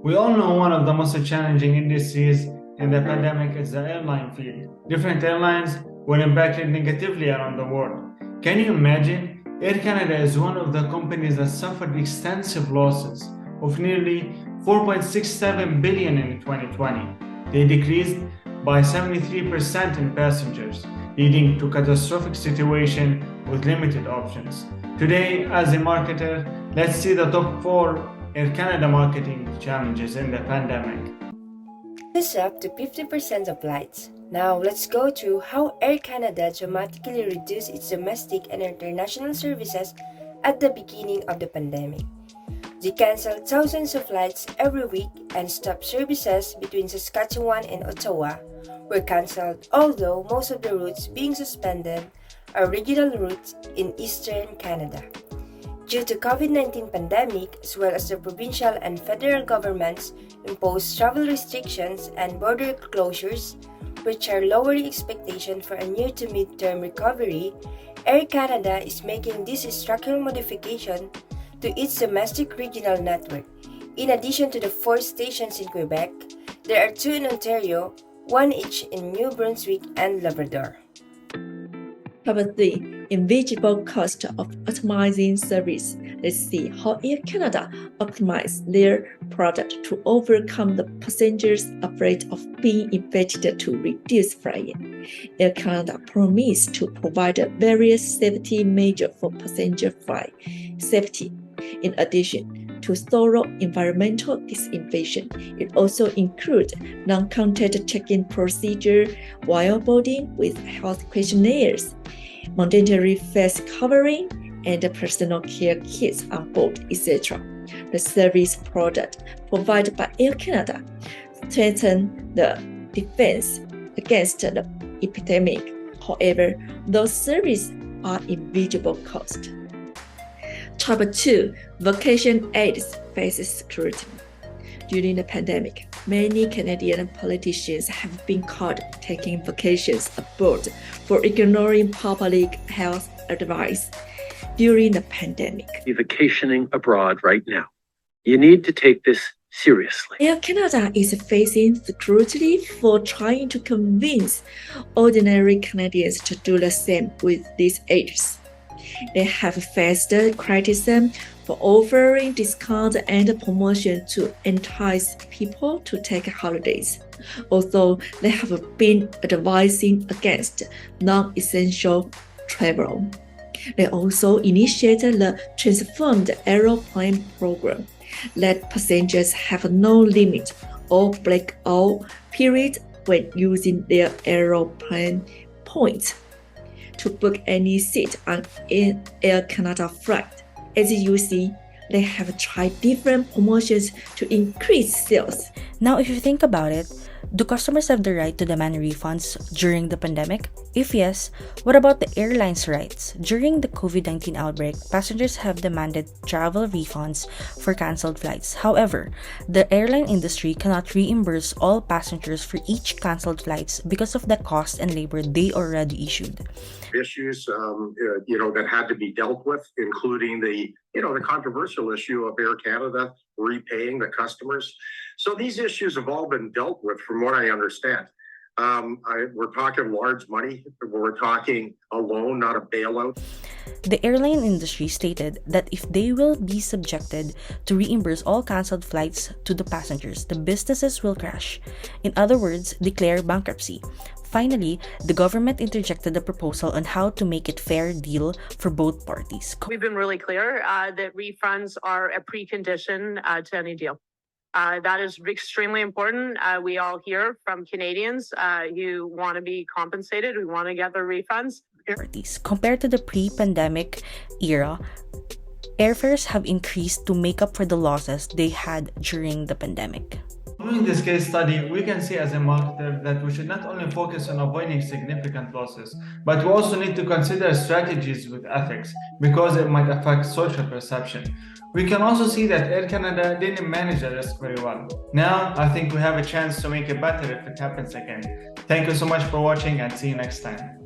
We all know one of the most challenging industries in the pandemic is the airline field. Different airlines were impacted negatively around the world. Can you imagine? Air Canada is one of the companies that suffered extensive losses of nearly 4.67 billion in 2020. They decreased by 73% in passengers, leading to a catastrophic situation with limited options. Today, as a marketer, let's see the top 4 Air Canada marketing challenges in the pandemic. This is up to 50% of flights. Now let's go through how Air Canada dramatically reduced its domestic and international services at the beginning of the pandemic. They canceled thousands of flights every week, and stop services between Saskatchewan and Ottawa were canceled, although most of the routes being suspended are regional routes in eastern Canada. Due to COVID-19 pandemic, as well as the provincial and federal governments imposed travel restrictions and border closures, which are lowering expectations for a near to mid-term recovery, Air Canada is making this structural modification to its domestic regional network. In addition to the 4 stations in Quebec, there are 2 in Ontario, 1 each in New Brunswick and Labrador. Number 3. Invisible cost of optimizing service. Let's see how Air Canada optimized their product to overcome the passengers afraid of being infected to reduce flying. Air Canada promised to provide various safety measures for passenger flight safety. In addition to thorough environmental disinfection, it also included non-contact check-in procedure while boarding with health questionnaires, mandatory face covering, and personal care kits on board, etc. The service product provided by Air Canada strengthened the defense against the epidemic. However, those services are invisible costs. Number 2. Vacation aids faces scrutiny. During the pandemic, many Canadian politicians have been caught taking vacations abroad for ignoring public health advice during the pandemic. You're vacationing abroad right now. You need to take this seriously. Air Canada is facing scrutiny for trying to convince ordinary Canadians to do the same with these aids. They have faced criticism for offering discounts and promotion to entice people to take holidays, although they have been advising against non-essential travel. They also initiated the Transformed Aeroplane program, let passengers have no limit or blackout period when using their aeroplane points to book any seat on an Air Canada flight. As you see, they have tried different promotions to increase sales. Now, if you think about it, do customers have the right to demand refunds during the pandemic? If yes, what about the airline's rights? During the COVID-19 outbreak, passengers have demanded travel refunds for canceled flights. However, the airline industry cannot reimburse all passengers for each canceled flights because of the cost and labor they already issued. Issues, that had to be dealt with, including the controversial issue of Air Canada repaying the customers. So these issues have all been dealt with, from what I understand. We're talking large money. We're talking a loan, not a bailout. The airline industry stated that if they will be subjected to reimburse all canceled flights to the passengers, the businesses will crash. In other words, declare bankruptcy. Finally, the government interjected a proposal on how to make it a fair deal for both parties. We've been really clear that refunds are a precondition to any deal. That is extremely important. We all hear from Canadians who want to be compensated, who want to get their refunds. Compared to the pre-pandemic era, airfares have increased to make up for the losses they had during the pandemic. Following this case study, we can see as a marketer that we should not only focus on avoiding significant losses, but we also need to consider strategies with ethics because it might affect social perception. We can also see that Air Canada didn't manage the risk very well. Now, I think we have a chance to make it better if it happens again. Thank you so much for watching and see you next time.